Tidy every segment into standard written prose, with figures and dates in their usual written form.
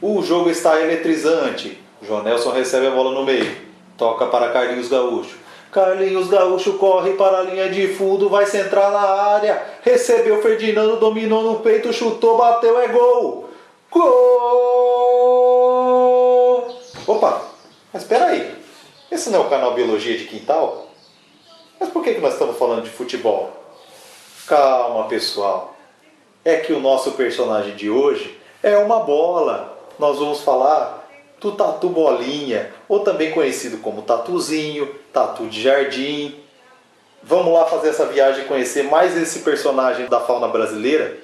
O jogo está eletrizante. Johnelson recebe a bola no meio. Toca para Carlinhos Gaúcho. Carlinhos Gaúcho corre para a linha de fundo, vai centrar na área. Recebeu Ferdinando, dominou no peito, chutou, bateu, é gol! Gol! Opa, mas espera aí. Esse não é o canal Biologia de Quintal? Mas por que nós estamos falando de futebol? Calma, pessoal. É que o nosso personagem de hoje é uma bola. Nós vamos falar do Tatu Bolinha, ou também conhecido como Tatuzinho, Tatu de Jardim. Vamos lá fazer essa viagem e conhecer mais esse personagem da fauna brasileira?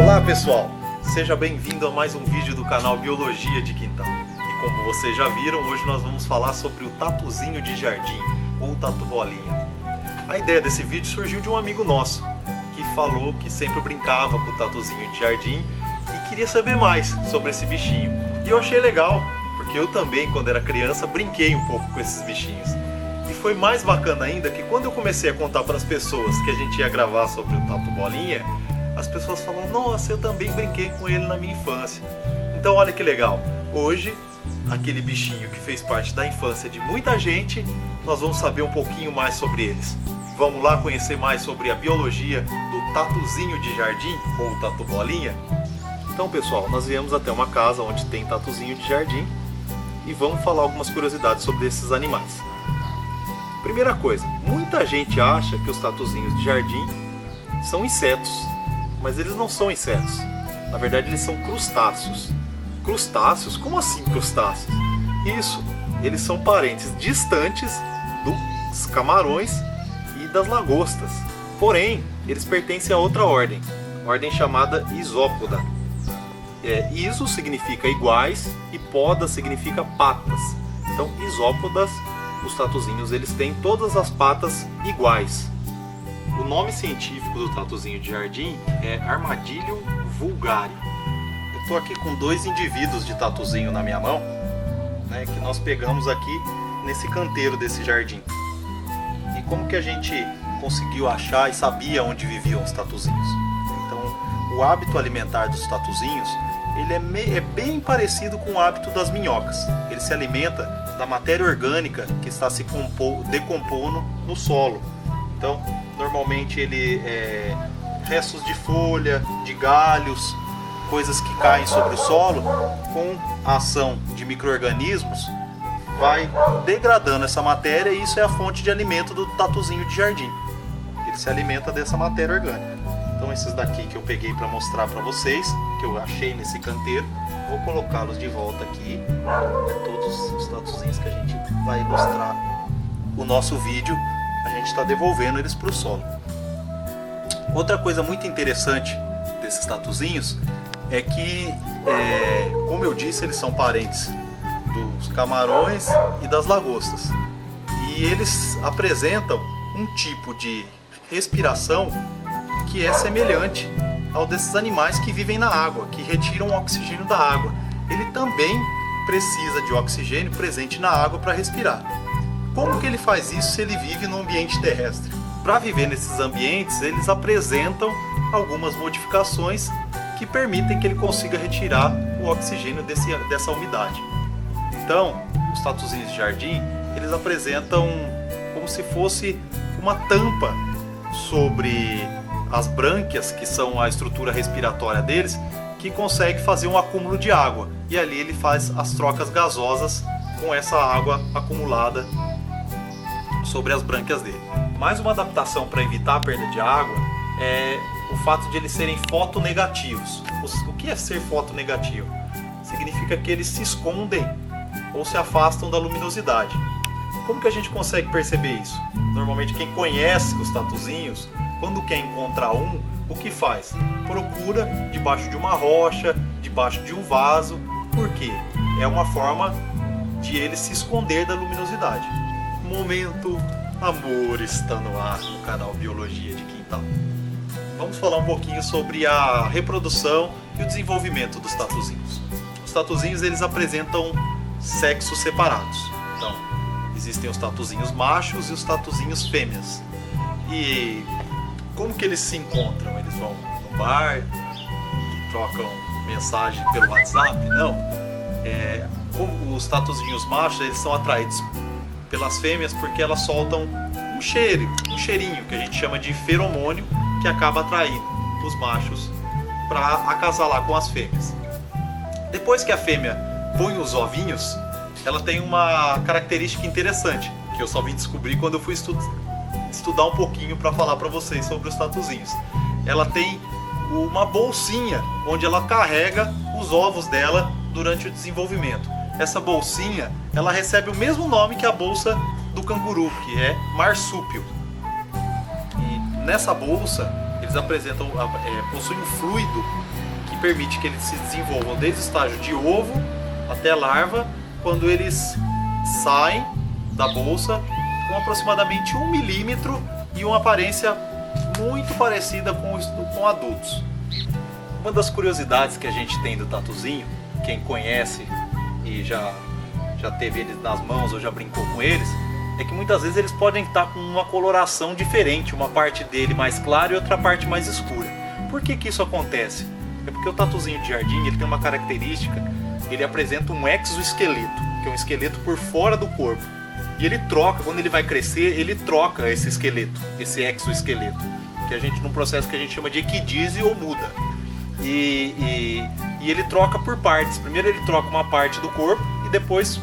Olá, pessoal! Seja bem-vindo a mais um vídeo do canal Biologia de Quintal. E como vocês já viram, hoje nós vamos falar sobre o Tatuzinho de Jardim, ou Tatu Bolinha. A ideia desse vídeo surgiu de um amigo nosso, que falou que sempre brincava com o Tatuzinho de Jardim e queria saber mais sobre esse bichinho. E eu achei legal, porque eu também, quando era criança, brinquei um pouco com esses bichinhos. E foi mais bacana ainda que quando eu comecei a contar para as pessoas que a gente ia gravar sobre o Tatu Bolinha, as pessoas falaram: nossa, eu também brinquei com ele na minha infância. Então olha que legal, hoje, aquele bichinho que fez parte da infância de muita gente, nós vamos saber um pouquinho mais sobre eles. Vamos lá conhecer mais sobre a biologia do Tatuzinho de Jardim, ou Tatu Bolinha? Então, pessoal, nós viemos até uma casa onde tem Tatuzinho de Jardim e vamos falar algumas curiosidades sobre esses animais. Primeira coisa, muita gente acha que os Tatuzinhos de Jardim são insetos, mas eles não são insetos. Na verdade, eles são crustáceos. Crustáceos? Como assim crustáceos? Isso, eles são parentes distantes dos camarões e das lagostas. Porém, eles pertencem a outra ordem chamada Isópoda. Iso significa iguais e poda significa patas. Então, isópodas, os tatuzinhos, eles têm todas as patas iguais. O nome científico do tatuzinho de jardim é Armadillo vulgare. Eu estou aqui com dois indivíduos de tatuzinho na minha mão, né, que nós pegamos aqui nesse canteiro desse jardim. E como que a gente conseguiu achar e sabia onde viviam os tatuzinhos? Então, o hábito alimentar dos tatuzinhos, ele é bem parecido com o hábito das minhocas. Ele se alimenta da matéria orgânica que está se decompondo no solo. Então, normalmente ele restos de folha, de galhos, coisas que caem sobre o solo, com a ação de micro-organismos, vai degradando essa matéria e isso é a fonte de alimento do tatuzinho de jardim. Ele se alimenta dessa matéria orgânica. Então esses daqui que eu peguei para mostrar para vocês, que eu achei nesse canteiro, vou colocá-los de volta aqui. Todos os tatuzinhos que a gente vai ilustrar o nosso vídeo, a gente está devolvendo eles para o solo. Outra coisa muito interessante desses tatuzinhos é que, como eu disse, eles são parentes dos camarões e das lagostas. E eles apresentam um tipo de respiração que é semelhante ao desses animais que vivem na água, que retiram o oxigênio da água. Ele também precisa de oxigênio presente na água para respirar. Como que ele faz isso se ele vive no ambiente terrestre? Para viver nesses ambientes, eles apresentam algumas modificações que permitem que ele consiga retirar o oxigênio dessa umidade. Então, os tatuzinhos de jardim, eles apresentam como se fosse uma tampa sobre as brânquias, que são a estrutura respiratória deles, que consegue fazer um acúmulo de água. E ali ele faz as trocas gasosas com essa água acumulada sobre as brânquias dele. Mais uma adaptação para evitar a perda de água é o fato de eles serem fotonegativos. O que é ser fotonegativo? Significa que eles se escondem ou se afastam da luminosidade. Como que a gente consegue perceber isso? Normalmente quem conhece os tatuzinhos, quando quer encontrar um, o que faz? Procura debaixo de uma rocha, debaixo de um vaso. Por quê? É uma forma de ele se esconder da luminosidade. Momento amor está no ar no canal Biologia de Quintal. Vamos falar um pouquinho sobre a reprodução e o desenvolvimento dos tatuzinhos. Os tatuzinhos, eles apresentam sexos separados. Então, existem os tatuzinhos machos e os tatuzinhos fêmeas. E como que eles se encontram? Eles vão no bar, trocam mensagem pelo WhatsApp, não. Como os tatuzinhos machos, eles são atraídos pelas fêmeas porque elas soltam um cheirinho que a gente chama de feromônio, que acaba atraindo os machos para acasalar com as fêmeas. Depois que a fêmea põe os ovinhos, ela tem uma característica interessante que eu só vim descobrir quando eu fui estudar um pouquinho para falar para vocês sobre os tatuzinhos. Ela tem uma bolsinha onde ela carrega os ovos dela durante o desenvolvimento. Essa bolsinha, ela recebe o mesmo nome que a bolsa do canguru, que é marsúpio. E nessa bolsa, eles possuem um fluido que permite que eles se desenvolvam desde o estágio de ovo até a larva, quando eles saem da bolsa com aproximadamente 1 milímetro e uma aparência muito parecida com adultos. Uma das curiosidades que a gente tem do tatuzinho, quem conhece e já teve eles nas mãos ou já brincou com eles, é que muitas vezes eles podem estar com uma coloração diferente, uma parte dele mais clara e outra parte mais escura. Por que isso acontece? É porque o tatuzinho de jardim, ele tem uma característica, ele apresenta um exoesqueleto, que é um esqueleto por fora do corpo. E ele troca, quando ele vai crescer, ele troca esse esqueleto, esse exoesqueleto, que a gente, num processo que a gente chama de equidise ou muda. E ele troca por partes. Primeiro ele troca uma parte do corpo e depois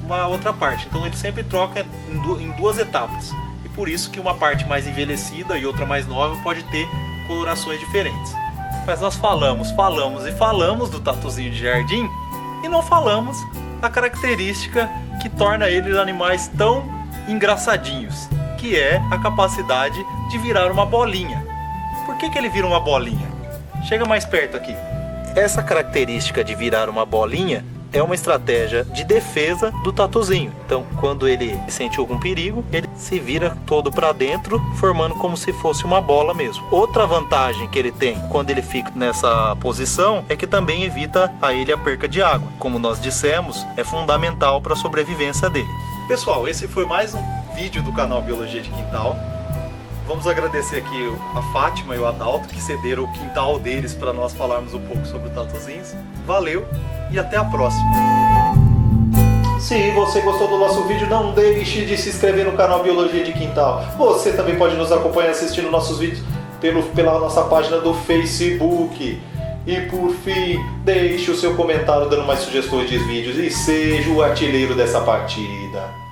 uma outra parte. Então ele sempre troca em duas etapas. E por isso que uma parte mais envelhecida e outra mais nova pode ter colorações diferentes. Mas nós falamos do tatuzinho de jardim e não falamos da característica que torna eles animais tão engraçadinhos, que é a capacidade de virar uma bolinha. Por que ele vira uma bolinha? Chega mais perto aqui. Essa característica de virar uma bolinha é uma estratégia de defesa do tatuzinho. Então, quando ele sente algum perigo, ele se vira todo para dentro, formando como se fosse uma bola mesmo. Outra vantagem que ele tem quando ele fica nessa posição é que também evita a ele a perca de água. Como nós dissemos, é fundamental para a sobrevivência dele. Pessoal, esse foi mais um vídeo do canal Biologia de Quintal. Vamos agradecer aqui a Fátima e o Adalto, que cederam o quintal deles para nós falarmos um pouco sobre tatuzinhos. Valeu e até a próxima! Se você gostou do nosso vídeo, não deixe de se inscrever no canal Biologia de Quintal. Você também pode nos acompanhar assistindo nossos vídeos pela nossa página do Facebook. E por fim, deixe o seu comentário dando mais sugestões de vídeos e seja o artilheiro dessa partida.